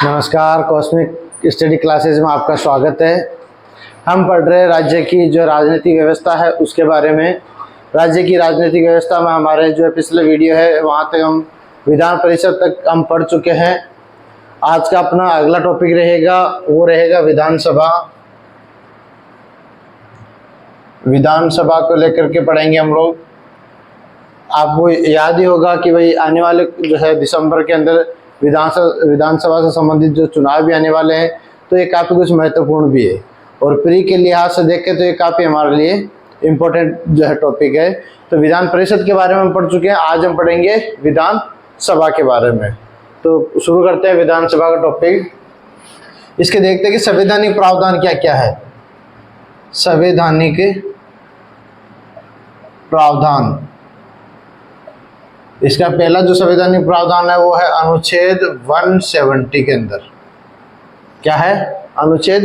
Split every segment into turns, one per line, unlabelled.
नमस्कार, cosmic study classes में आपका स्वागत है। हम पढ़ रहे राज्य की जो राजनीतिक व्यवस्था है उसके बारे में। राज्य की राजनीतिक व्यवस्था में हमारे जो पिछले वीडियो है वहाँ तक हम विधान परिषद तक हम पढ़ चुके हैं। आज का अपना अगला टॉपिक रहेगा वो रहेगा विधानसभा। विधानसभा को लेकर के पढ़ेंगे हम लोग। आपको याद ही होगा कि भाई आने वाले जो है दिसंबर के अंदर विधानसभा से संबंधित जो चुनाव भी आने वाले हैं, तो ये काफ़ी कुछ महत्वपूर्ण भी है और प्री के लिहाज से देखें तो ये काफ़ी हमारे लिए इम्पोर्टेंट जो है टॉपिक है। तो विधान परिषद के बारे में हम पढ़ चुके हैं, आज हम पढ़ेंगे विधानसभा के बारे में। तो शुरू करते हैं विधानसभा का टॉपिक। इसके देखते हैं कि संवैधानिक प्रावधान क्या क्या है। संवैधानिक प्रावधान, इसका पहला जो संवैधानिक प्रावधान है वो है अनुच्छेद 170 के अंदर। क्या है? अनुच्छेद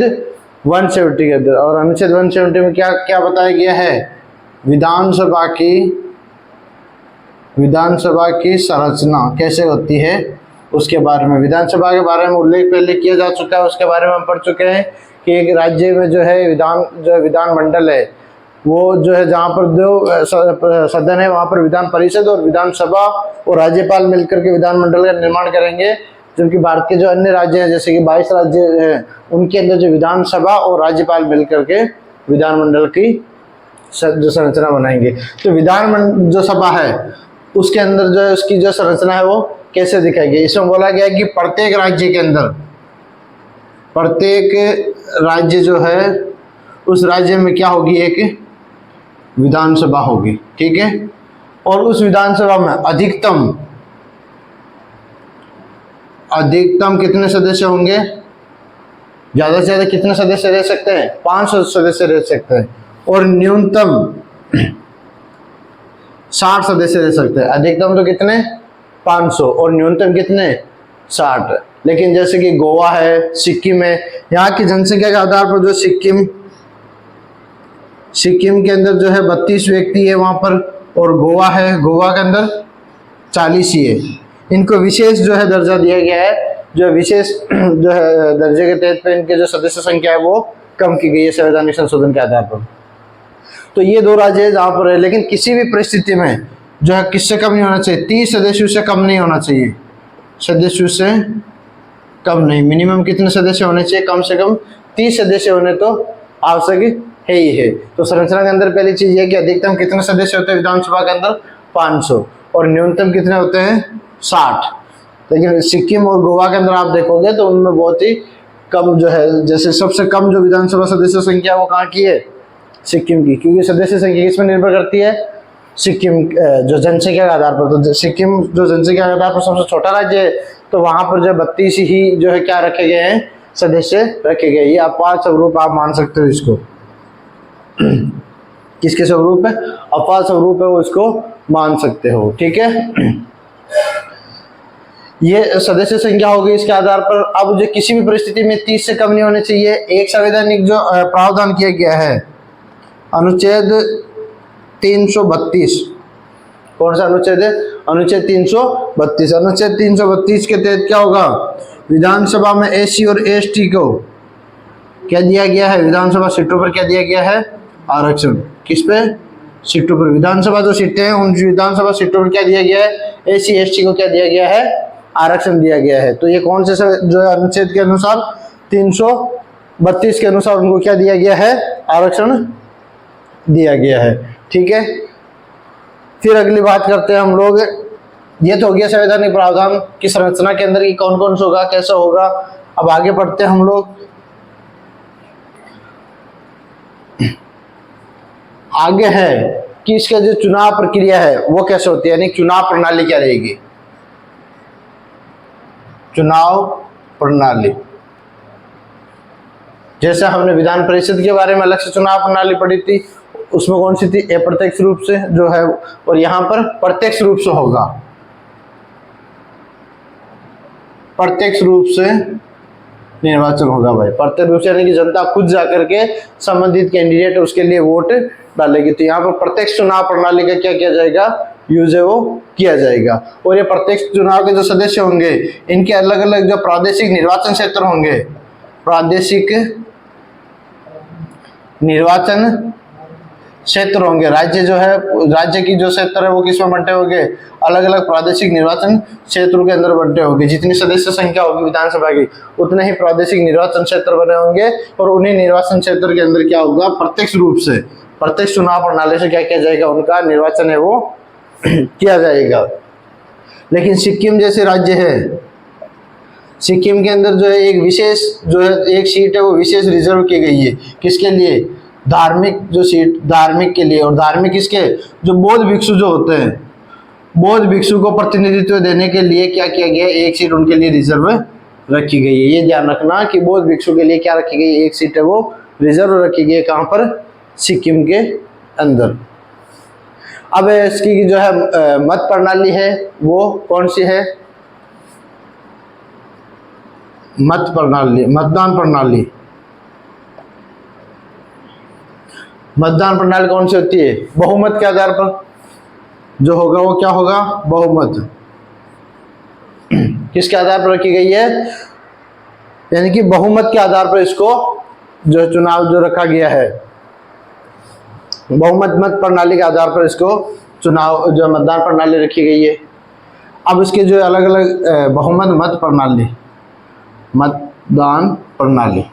170 के अंदर। और अनुच्छेद 170 में क्या क्या बताया गया है? विधानसभा की संरचना कैसे होती है उसके बारे में। विधानसभा के बारे में उल्लेख पहले किया जा चुका है, उसके बारे में हम पढ़ चुके हैं कि एक राज्य में जो है विधानमंडल है वो जो है जहाँ पर जो सदन है वहाँ पर विधान परिषद और विधानसभा और राज्यपाल मिलकर के विधानमंडल का निर्माण करेंगे। जबकि भारत के जो अन्य राज्य हैं जैसे कि 22 राज्य हैं उनके अंदर जो विधानसभा और राज्यपाल मिलकर के विधानमंडल की जो संरचना बनाएंगे। तो विधान जो सभा है उसके अंदर जो है उसकी जो संरचना है वो कैसे दिखाई गई। इसमें बोला गया कि प्रत्येक राज्य जो है उस राज्य में क्या होगी, एक विधानसभा होगी, ठीक है। और उस विधानसभा में अधिकतम कितने सदस्य होंगे? ज्यादा से ज्यादा कितने सदस्य रह सकते हैं? 500 सदस्य रह सकते हैं। और न्यूनतम 60 सदस्य रह सकते हैं। अधिकतम तो कितने? 500 और न्यूनतम कितने? 60। लेकिन जैसे कि गोवा है, सिक्किम है, यहाँ की जनसंख्या के आधार पर जो सिक्किम के अंदर जो है 32 व्यक्ति है वहाँ पर, और गोवा है, गोवा के अंदर 40 ही है। इनको विशेष जो है दर्जा दिया गया है, जो विशेष जो है दर्जे के तहत पे इनके जो सदस्य संख्या है वो कम की गई है संवैधानिक संशोधन के आधार पर। तो ये दो राज्य है जहाँ पर है, लेकिन किसी भी परिस्थिति में जो है किससे कम नहीं होना चाहिए? 30 सदस्यों से कम नहीं होना चाहिए। सदस्यों से कम नहीं, मिनिमम कितने सदस्य होने चाहिए? कम से कम 30 सदस्य होने तो आवश्यक है ही है। तो संरचना के अंदर पहली चीज ये कि अधिकतम कितने सदस्य होते हैं विधानसभा के अंदर? 500। और न्यूनतम कितने होते हैं? 60। लेकिन सिक्किम और गोवा के अंदर आप देखोगे तो उनमें बहुत ही कम जो है, जैसे सबसे कम जो विधानसभा सदस्य संख्या वो कहाँ की है? सिक्किम की। क्योंकि सदस्य संख्या किस पर निर्भर करती है? सिक्किम जो जनसंख्या के आधार पर। तो सिक्किम जो जनसंख्या के आधार पर सबसे छोटा राज्य है, तो वहां पर जो 32 ही जो है क्या रखे गए हैं? सदस्य रखे गए। ये अपवाद स्वरूप आप मान सकते हो इसको। किसके स्वरूप है? अपवाद स्वरूप है, वो इसको मान सकते हो, ठीक है। ये सदस्य संख्या होगी इसके आधार पर। अब जो किसी भी परिस्थिति में 30 से कम नहीं होने चाहिए। एक संवैधानिक जो प्रावधान किया गया है अनुच्छेद 332। कौन सा अनुच्छेद है? अनुच्छेद 332। अनुच्छेद 332 के तहत क्या होगा? विधानसभा में एससी और एसटी को क्या दिया गया है? विधानसभा सीटों पर क्या दिया गया है? आरक्षण। किस पे? सीटों पर। विधानसभा जो सीटें हैं उन विधानसभा सीटों पर क्या दिया गया है? एससी एसटी को क्या दिया गया है? आरक्षण दिया गया है। तो ये कौन से जो अनुच्छेद के अनुसार 332 के अनुसार उनको क्या दिया गया है? आरक्षण दिया गया है, ठीक है। फिर अगली बात करते हैं हम लोग। ये तो हो गया संवैधानिक प्रावधान की संरचना के अंदर की कौन कौन सा होगा, कैसा होगा। अब आगे बढ़ते हैं हम लोग। आगे है कि इसका जो चुनाव प्रक्रिया है वो कैसे होती है, यानी चुनाव प्रणाली क्या रहेगी। चुनाव प्रणाली, जैसे हमने विधान परिषद के बारे में अलग से चुनाव प्रणाली पढ़ी थी, उसमें कौन सी थी? अप्रत्यक्ष रूप से जो है, और यहाँ पर प्रत्यक्ष रूप से होगा। प्रत्यक्ष रूप से निर्वाचन होगा भाई। प्रत्यक्ष रूप से यानी कि जनता खुद जाकर के संबंधित कैंडिडेट उसके लिए वोट डालेगी। तो यहाँ पर प्रत्यक्ष चुनाव प्रणाली का क्या किया जाएगा? यूज है वो किया जाएगा। और ये प्रत्येक चुनाव के जो सदस्य होंगे इनके अलग अलग जो प्रादेशिक निर्वाचन क्षेत्र होंगे, प्रादेशिक निर्वाचन क्षेत्र होंगे, राज्य जो है राज्य की जो क्षेत्र है वो किसमें बंटे होंगे, अलग अलग प्रादेशिक निर्वाचन क्षेत्रों के अंदर बंटे होंगे। जितनी सदस्य संख्या होगी विधानसभा की उतने ही प्रादेशिक निर्वाचन क्षेत्र बने होंगे और उन्हीं निर्वाचन क्षेत्र के अंदर क्या होगा, प्रत्यक्ष रूप से प्रत्यक्ष चुनाव प्रणाली से क्या किया जाएगा, उनका निर्वाचन है वो किया जाएगा। लेकिन सिक्किम जैसे राज्य है, सिक्किम के अंदर जो है एक विशेष जो है एक सीट है वो विशेष रिजर्व की गई है, किसके लिए, धार्मिक जो सीट, धार्मिक के लिए। और धार्मिक किसके, जो बौद्ध भिक्षु जो होते हैं, बौद्ध भिक्षु को प्रतिनिधित्व देने के लिए क्या किया गया, एक सीट उनके लिए रिजर्व रखी गई है। ये ध्यान रखना कि बौद्ध भिक्षु के लिए क्या रखी गई, एक सीट है वो रिजर्व रखी गई है। कहाँ पर, सिक्किम के अंदर। अब इसकी जो है मत प्रणाली है वो कौन सी है, मत प्रणाली, मतदान प्रणाली। मतदान प्रणाली कौन सी होती है, बहुमत के आधार पर जो होगा वो क्या होगा, बहुमत। किसके आधार पर रखी गई है, यानी कि बहुमत के आधार पर इसको जो चुनाव जो रखा गया है, बहुमत मत प्रणाली के आधार पर इसको चुनाव जो मतदान प्रणाली रखी गई है। अब इसके जो अलग अलग बहुमत मत प्रणाली, मतदान प्रणाली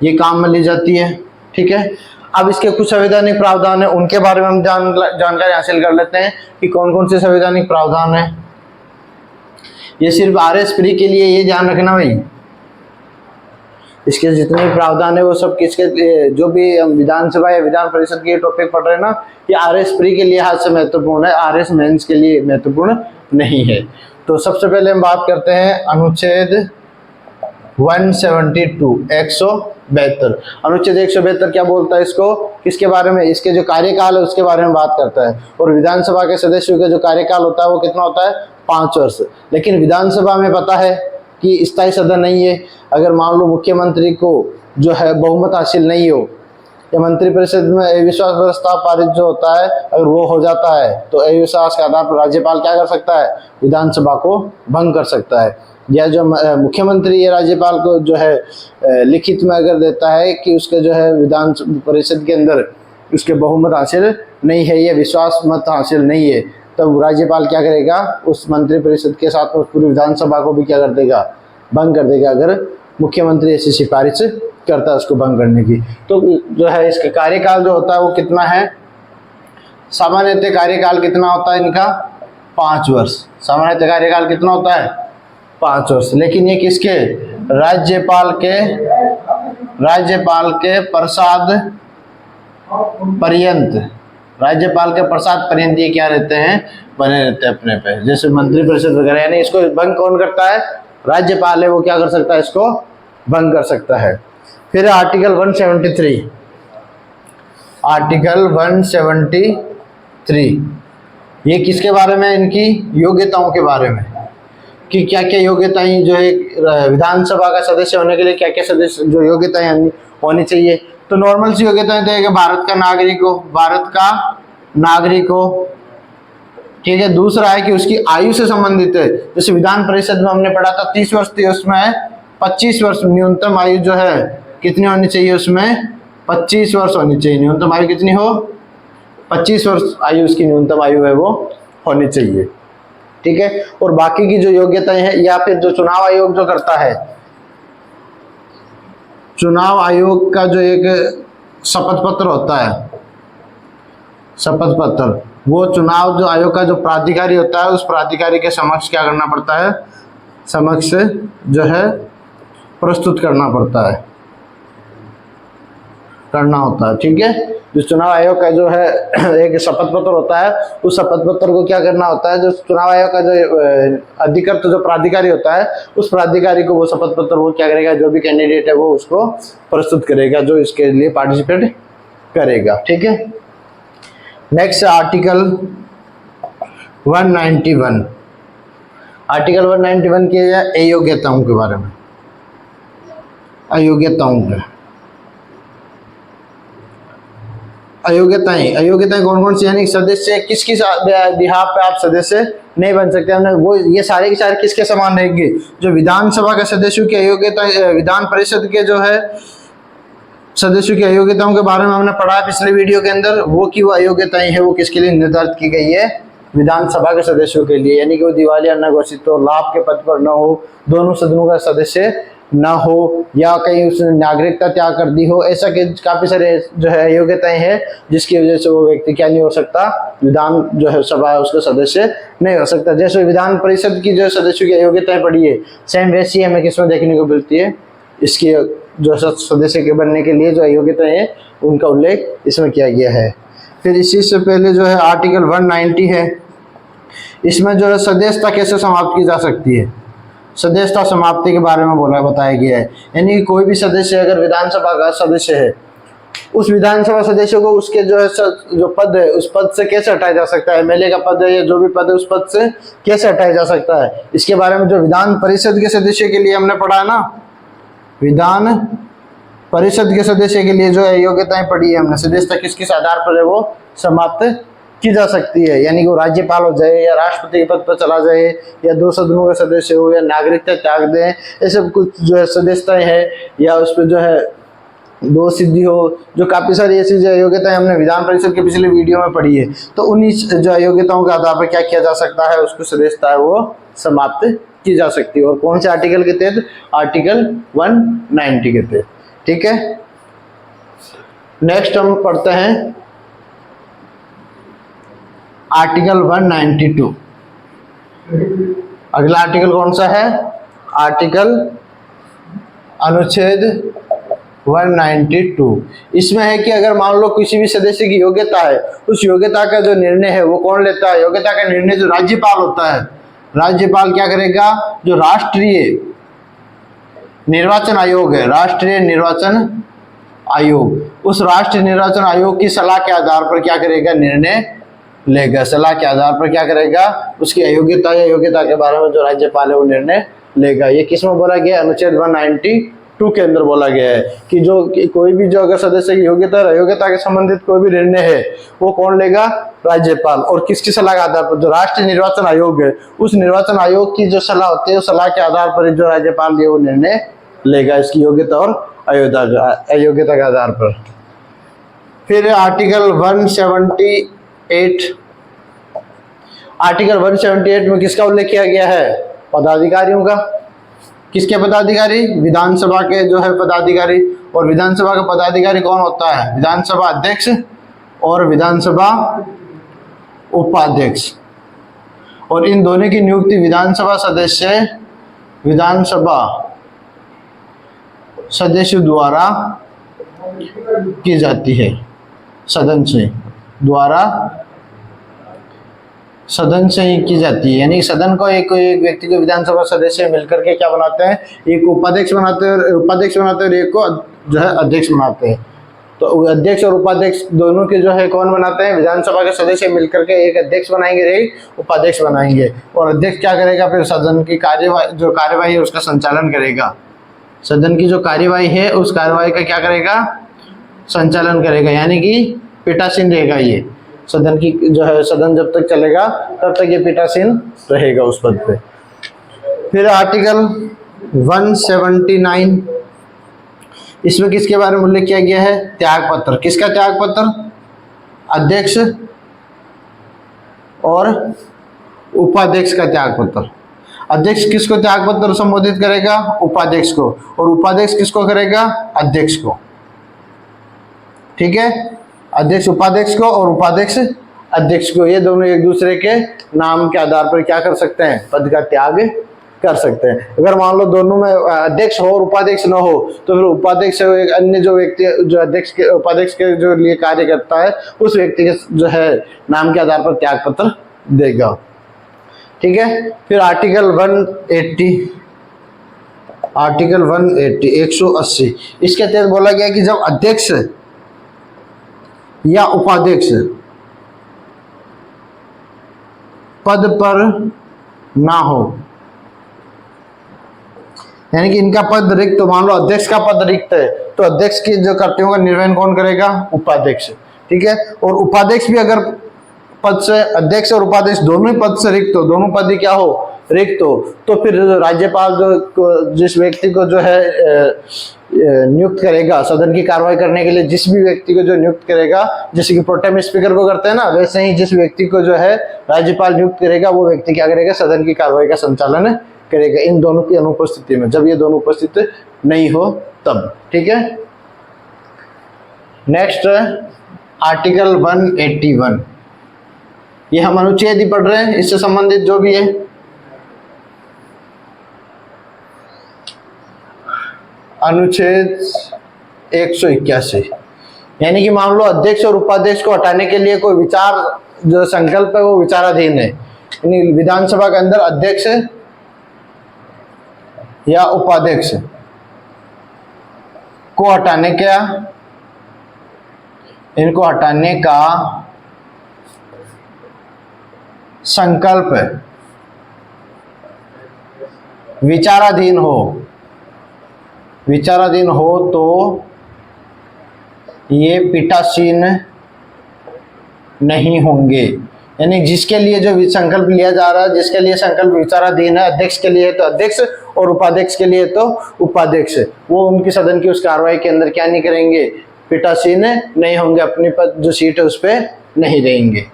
ये काम में ली जाती है, ठीक है। अब इसके कुछ संवैधानिक प्रावधान है, उनके बारे में हम जानकारी हासिल कर लेते हैं कि कौन कौन से संवैधानिक प्रावधान है। ये सिर्फ आरएस प्री के लिए, ये ध्यान रखना भाई, इसके जितने भी प्रावधान है वो सब किसके, जो भी हम विधानसभा या विधान परिषद के टॉपिक पढ़ रहे हैं ना, ये आरएस प्री के लिहाज से महत्वपूर्ण है, आरएस मेंस के लिए महत्वपूर्ण नहीं है। तो सबसे पहले हम बात करते हैं अनुच्छेद 172 172। अनुच्छेद 172 क्या बोलता है, इसको किसके बारे में, इसके जो कार्यकाल है उसके बारे में बात करता है। और विधानसभा के सदस्यों का जो कार्यकाल होता है वो कितना होता है, 5 वर्ष। लेकिन विधानसभा में पता है कि स्थायी सदन नहीं है। अगर मान लो मुख्यमंत्री को जो है बहुमत हासिल नहीं हो या मंत्रिपरिषद में अविश्वास प्रस्ताव पारित जो होता है अगर वो हो जाता है तो अविश्वास के आधार पर राज्यपाल क्या कर सकता है, विधानसभा को भंग कर सकता है। या जो मुख्यमंत्री या राज्यपाल को जो है लिखित में अगर देता है कि उसके जो है विधान परिषद के अंदर उसके बहुमत हासिल नहीं है या विश्वास मत हासिल नहीं है, तब राज्यपाल क्या करेगा, उस मंत्रिपरिषद के साथ उस पूरी विधानसभा को भी क्या कर देगा, भंग कर देगा। अगर मुख्यमंत्री ऐसी सिफारिश करता है उसको भंग करने की, तो जो है इसका कार्यकाल जो होता है वो कितना है, सामान्यतः कार्यकाल कितना होता है इनका, 5 वर्ष। सामान्यतः कार्यकाल कितना होता है, 5 वर्ष। लेकिन ये किसके, राज्यपाल के प्रसाद पर्यंत, राज्यपाल के प्रसाद पर्यंत ये क्या रहते हैं, बने रहते हैं अपने पे। जैसे मंत्रिपरिषद वगैरह, यानी इसको भंग कौन करता है, राज्यपाल है वो क्या कर सकता है, इसको भंग कर सकता है। फिर आर्टिकल 173, आर्टिकल 173 ये किसके बारे में, इनकी योग्यताओं के बारे में कि क्या क्या योग्यताएं जो है विधानसभा का सदस्य होने के लिए क्या क्या सदस्य जो योग्यताएं होनी चाहिए। तो नॉर्मल सी योग्यताएं तो भारत का नागरिक हो, ठीक है। दूसरा है कि उसकी आयु से संबंधित है, जैसे विधान परिषद में हमने पढ़ा था 30 वर्ष थी, उसमें 25 वर्ष न्यूनतम आयु जो है कितनी होनी चाहिए, उसमें 25 वर्ष होनी चाहिए। न्यूनतम आयु कितनी हो, 25 वर्ष आयु उसकी न्यूनतम आयु है वो होनी चाहिए, ठीक है। और बाकी की जो योग्यताएं हैं, या फिर जो चुनाव आयोग जो करता है, चुनाव आयोग का जो एक शपथ पत्र होता है, शपथ पत्र, वो चुनाव जो आयोग का जो प्राधिकारी होता है उस प्राधिकारी के समक्ष क्या करना पड़ता है, समक्ष जो है प्रस्तुत करना पड़ता है, करना होता है, ठीक है। जो चुनाव आयोग का जो है एक शपथ पत्र होता है, उस शपथ पत्र को क्या करना होता है, जो चुनाव आयोग का जो अधिकृत जो प्राधिकारी होता है उस प्राधिकारी को वो शपथ पत्र वो क्या करेगा, जो भी कैंडिडेट है वो उसको प्रस्तुत करेगा जो इसके लिए पार्टिसिपेट करेगा, ठीक है। नेक्स्ट आर्टिकल 191, आर्टिकल 191 की है अयोग्यताओं के बारे में, अयोग्यताओं के अयोग्यताएं, अयोग्यताएं कौन कौन सी, यानी सदस्य किस किस बिहाफ पे आप सदस्य नहीं बन सकते, हमने वो ये सारे के सारे किसके समान रहेंगे, जो विधानसभा के सदस्यों की अयोग्यता, विधान परिषद के जो है सदस्यों की अयोग्यताओं के बारे में हमने पढ़ा है पिछले वीडियो के अंदर, वो की वो अयोग्यताएं है वो किसके लिए निर्धारित की गई है, विधानसभा के सदस्यों के लिए, यानी कि वो दिवालिया न घोषित हो, लाभ के पद पर न हो, दोनों सदनों का सदस्य न हो, या कहीं उसने नागरिकता त्याग कर दी हो, ऐसा काफी सारे जो है अयोग्यताएं हैं जिसकी वजह से वो व्यक्ति क्या नहीं हो सकता, विधान जो है सभा है उसका सदस्य नहीं हो सकता। जैसे विधान परिषद की जो सदस्यों की अयोग्यताएं पड़ी है, सेम वैसी हमें किसमें देखने को मिलती है, इसकी जो सदस्य के बनने के लिए जो अयोग्यताएं हैं उनका उल्लेख इसमें किया गया है। फिर इसी से पहले जो है आर्टिकल 190 है, इसमें जो है सदस्यता कैसे समाप्त की जा सकती है, सदस्यता समाप्ति के बारे में बताया गया है, यानी कि कोई भी सदस्य अगर विधानसभा का सदस्य है, उस विधानसभा सदस्य को उसके जो है जो पद है उस पद से कैसे हटाया जा सकता है, एमएलए का पद है या जो भी पद है उस पद से कैसे हटाया जा सकता है, इसके बारे में जो विधान परिषद के सदस्य के लिए हमने पढ़ा है ना, विधान परिषद के सदस्य के लिए जो है योग्यताएं पढ़ी है हमने, सदस्यता किस किस आधार पर है वो समाप्त की जा सकती है, यानी कि वो राज्यपाल हो जाए या राष्ट्रपति के पद पर चला जाए या दो सदनों का सदस्य हो या नागरिकता त्याग दे, ऐसे कुछ जो है सदस्यताएं है, या उस पर जो है दो सिद्धि हो, जो काफी सारी ऐसी जो योग्यताएं हमने विधान परिषद के पिछले वीडियो में पढ़ी है, तो उन्हीं जो योग्यताओं के आधार पर क्या किया जा सकता है, उसको सदस्यता है वो समाप्त की जा सकती है। और कौन से आर्टिकल के तहत, आर्टिकल 190 के तहत। ठीक है, नेक्स्ट हम पढ़ते हैं आर्टिकल 192। अगला आर्टिकल कौन सा है, आर्टिकल अनुच्छेद 192। इसमें है कि अगर मान लो किसी भी सदस्य की योग्यता है, उस योग्यता का जो निर्णय है वो कौन लेता है, योग्यता का निर्णय जो राज्यपाल होता है, राज्यपाल क्या करेगा, जो राष्ट्रीय निर्वाचन आयोग है, राष्ट्रीय निर्वाचन आयोग, उस राष्ट्रीय निर्वाचन आयोग की सलाह के आधार पर क्या करेगा, निर्णय लेगा, सलाह के आधार पर क्या करेगा, उसकी अयोग्यता या योग्यता के बारे में जो राज्यपाल है वो निर्णय लेगा। ये किस में बोला गया, अनुच्छेद 192 के अंदर बोला गया है कि जो कोई भी जो अगर सदस्य की योग्यता और अयोग्यता के संबंधित कोई भी निर्णय है वो कौन लेगा, राज्यपाल, और किसकी सलाह के आधार पर, जो राष्ट्रीय निर्वाचन आयोग है उस निर्वाचन आयोग की जो सलाह होती है उस सलाह के आधार पर जो राज्यपाल है वो निर्णय लेगा इसकी योग्यता और अयोग्यता के आधार पर। फिर आर्टिकल 178, आर्टिकल 178 में किसका उल्लेख किया गया है, पदाधिकारियों का। किसके पदाधिकारी, विधानसभा के जो है पदाधिकारी, और विधानसभा का पदाधिकारी कौन होता है, विधानसभा अध्यक्ष और विधानसभा उपाध्यक्ष, और इन दोनों की नियुक्ति विधानसभा सदस्य द्वारा की जाती है, सदन से ही की जाती है, यानी सदन को एक व्यक्ति को विधानसभा सदस्य मिलकर के क्या बनाते हैं, एक उपाध्यक्ष बनाते हैं और एक को जो है अध्यक्ष बनाते हैं। तो अध्यक्ष और उपाध्यक्ष दोनों के जो है कौन बनाते हैं, विधानसभा के सदस्य मिलकर के एक अध्यक्ष बनाएंगे, एक उपाध्यक्ष बनाएंगे, और अध्यक्ष क्या करेगा, फिर सदन की कार्यवाही है उसका संचालन करेगा, सदन की जो कार्यवाही है उस कार्यवाही का क्या करेगा, संचालन करेगा, यानी कि पीठासीन रहेगा ये, सदन की जो है सदन जब तक चलेगा तब तक ये पीठासीन रहेगा उस पद पे। फिर आर्टिकल 179, इसमें किसके बारे में उल्लेख किया गया है, त्याग पत्र। किसका त्याग पत्र, अध्यक्ष और उपाध्यक्ष का त्याग पत्र। अध्यक्ष किसको त्याग पत्र संबोधित करेगा, उपाध्यक्ष को, और उपाध्यक्ष किसको करेगा, अध्यक्ष को। ठीक है, अध्यक्ष उपाध्यक्ष को और उपाध्यक्ष अध्यक्ष को, ये दोनों एक दूसरे के नाम के आधार पर क्या कर सकते हैं, पद का त्याग कर सकते हैं। अगर मान लो दोनों में अध्यक्ष हो और उपाध्यक्ष न हो तो फिर उपाध्यक्ष एक अन्य जो व्यक्ति जो उपाध्यक्ष के जो लिए कार्य करता है उस व्यक्ति के जो है नाम के आधार पर त्याग पत्र देगा। ठीक है, फिर आर्टिकल 180 इसके तहत बोला गया कि जब अध्यक्ष या उपाध्यक्ष पद पर ना हो, यानी कि इनका पद रिक्त, तो मान लो अध्यक्ष का पद रिक्त है तो अध्यक्ष की जो कर्तव्यों का निर्वहन कौन करेगा, उपाध्यक्ष। ठीक है। और उपाध्यक्ष भी अगर पद से, अध्यक्ष और उपाध्यक्ष दोनों ही पद से रिक्त हो, दोनों पद ही क्या हो, रिक्त हो, तो फिर राज्यपाल जो जिस व्यक्ति को जो है नियुक्त करेगा सदन की कार्रवाई करने के लिए, जिस भी व्यक्ति को जो नियुक्त करेगा, जैसे कि प्रोटेम स्पीकर को करते हैं ना, वैसे ही जिस व्यक्ति को जो है राज्यपाल नियुक्त करेगा वो व्यक्ति क्या करेगा, सदन की कार्रवाई का संचालन करेगा, इन दोनों की अनुपस्थिति में, जब ये दोनों उपस्थित नहीं हो तब, ठीक है। नेक्स्ट आर्टिकल 181, ये हम अनुच्छेद ही पढ़ रहे हैं, इससे संबंधित जो भी है। अनुच्छेद 181, यानी कि मान लो अध्यक्ष और उपाध्यक्ष को हटाने के लिए कोई विचार जो संकल्प है वो विचाराधीन है, यानी विधानसभा के अंदर अध्यक्ष या उपाध्यक्ष को हटाने का, इनको हटाने का संकल्प विचाराधीन हो तो ये पीठासीन नहीं होंगे, यानी जिसके लिए जो संकल्प लिया जा रहा है, जिसके लिए संकल्प विचाराधीन है, अध्यक्ष के लिए तो अध्यक्ष और उपाध्यक्ष के लिए तो उपाध्यक्ष, वो उनकी सदन की उस कार्रवाई के अंदर क्या नहीं करेंगे, पीठासीन नहीं होंगे, अपनी पद जो सीट है उस पर नहीं रहेंगे।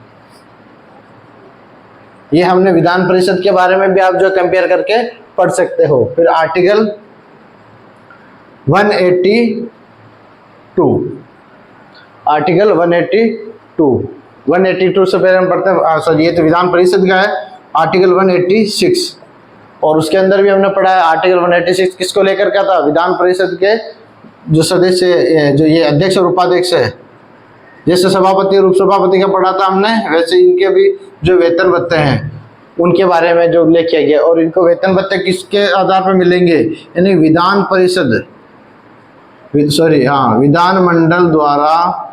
ये हमने विधान परिषद के बारे में भी आप जो कंपेयर करके पढ़ सकते हो। फिर आर्टिकल 182, आर्टिकल 182 से पहले हम पढ़ते हैं, सॉरी ये तो विधान परिषद का है, आर्टिकल 186, और उसके अंदर भी हमने पढ़ा है आर्टिकल 186 किसको लेकर का था, विधान परिषद के जो सदस्य, जो ये अध्यक्ष और उपाध्यक्ष है, जैसे सभापति और उपसभापति का पढ़ा था हमने, वैसे इनके भी जो वेतन भत्ते हैं उनके बारे में जो उल्लेख किया गया, और इनको वेतन भत्ते किसके आधार पर मिलेंगे, यानी विधान परिषद, विधानमंडल द्वारा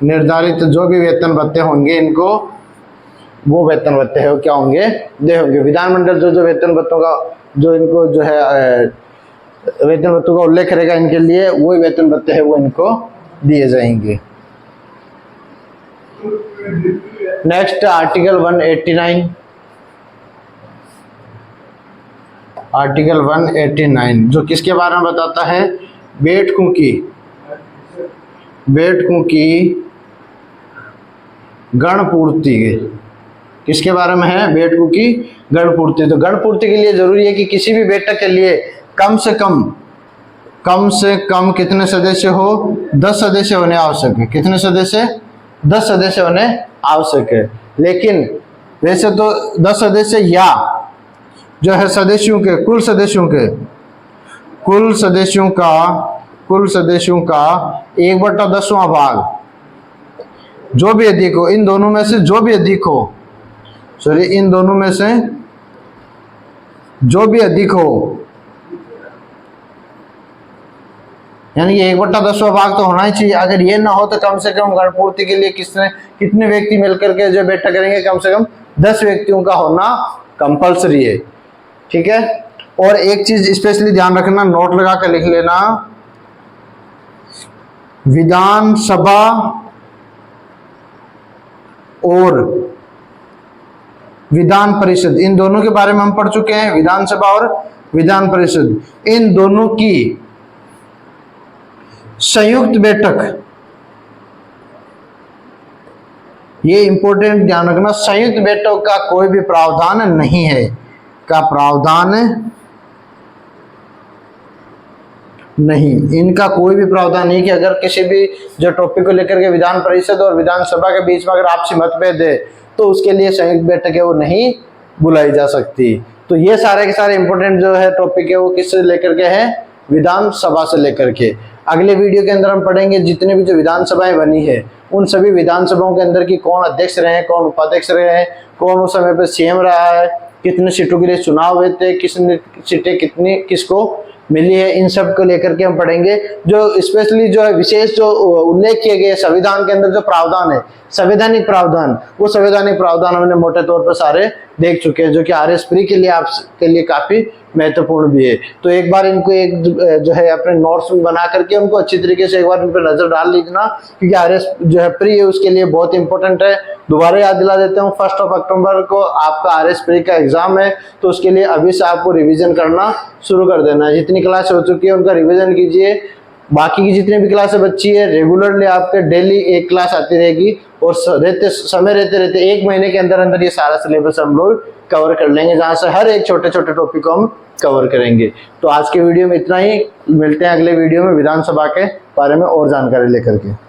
निर्धारित जो भी वेतन भत्ते होंगे, इनको वो वेतन भत्ते है क्या होंगे, दे होंगे। विधानमंडल जो वेतन भत्तों का जो इनको जो है वेतन भत्तों का उल्लेख करेगा, इनके लिए वही वेतन भत्ते है वो इनको दिए जाएंगे। नेक्स्ट आर्टिकल 189, आर्टिकल 189 जो किसके बारे में बताता है, बैठकों की गणपूर्ति के, किसके बारे में है, बैठकों की गणपूर्ति। तो गणपूर्ति के लिए जरूरी है कि किसी भी बैठक के लिए कम से कम कितने सदस्य हो, 10 सदस्य होने आवश्यक है। कितने सदस्य, 10 सदस्य होने आवश्यक है। लेकिन वैसे तो 10 सदस्य या जो है सदस्यों के, कुल सदस्यों का 1/10वां भाग, जो भी अधिक हो, इन दोनों में से जो भी अधिक हो, इन दोनों में से जो भी अधिक हो, यानी कि 1/10वां भाग तो होना ही चाहिए। अगर ये ना हो तो कम से कम गणपूर्ति के लिए कितने व्यक्ति मिलकर के जो बैठक करेंगे, कम से कम 10 व्यक्तियों का होना कंपलसरी है, ठीक है। और एक चीज स्पेशली ध्यान रखना, नोट लगा कर लिख लेना, विधानसभा और विधान परिषद, इन दोनों के बारे में हम पढ़ चुके हैं। विधानसभा और विधान परिषद, इन दोनों की संयुक्त बैठक, ये इंपॉर्टेंट ध्यान रखना, संयुक्त बैठक का कोई भी प्रावधान नहीं है, का प्रावधान नहीं, इनका कोई भी प्रावधान नहीं कि अगर किसी भी जो टॉपिक को लेकर के विधान परिषद और विधानसभा के बीच में अगर आपसी मतभेद है तो उसके लिए संयुक्त बैठक है वो नहीं बुलाई जा सकती। तो ये सारे के सारे इंपॉर्टेंट जो है टॉपिक है वो किससे लेकर के है, विधानसभा से लेकर के। अगले वीडियो के अंदर हम पढ़ेंगे जितने भी जो विधानसभाएं बनी है उन सभी विधानसभाओं के अंदर की कौन अध्यक्ष रहे हैं, कौन उपाध्यक्ष रहे हैं, कौन उस समय पर सीएम रहा है, कितने सीटों के लिए चुनाव हुए थे, किसने सीटें कितनी किसको मिली है, इन सब को लेकर के हम पढ़ेंगे। जो स्पेशली जो है विशेष जो उल्लेख किए गए संविधान के अंदर जो प्रावधान है, संवैधानिक प्रावधान, वो संवैधानिक प्रावधान हमने मोटे तौर पर सारे देख चुके हैं, जो कि RS प्री के लिए आपके लिए काफ़ी महत्वपूर्ण भी है। तो एक बार इनको एक जो है अपने नोट्स में बना करके उनको अच्छी तरीके से एक बार इन पर नज़र डाल लीजिए, क्योंकि RS जो है प्री है उसके लिए बहुत इंपॉर्टेंट है। दोबारा याद दिला देता हूँ, 1 अक्टूबर को आपका RS प्री का एग्जाम है, तो उसके लिए अभी से आपको रिवीजन करना शुरू कर देना है। जितनी क्लास हो चुकी है उनका रिवीजन कीजिए। बाकी की जितनी भी क्लासें बच्ची है रेगुलरली आपके डेली एक क्लास आती रहेगी, और रहते 1 महीने के अंदर अंदर ये सारा सिलेबस हम लोग कवर कर लेंगे, जहाँ से हर एक छोटे छोटे टॉपिक को हम कवर करेंगे। तो आज के वीडियो में इतना ही, मिलते हैं अगले वीडियो में विधानसभा के बारे में और जानकारी लेकर के।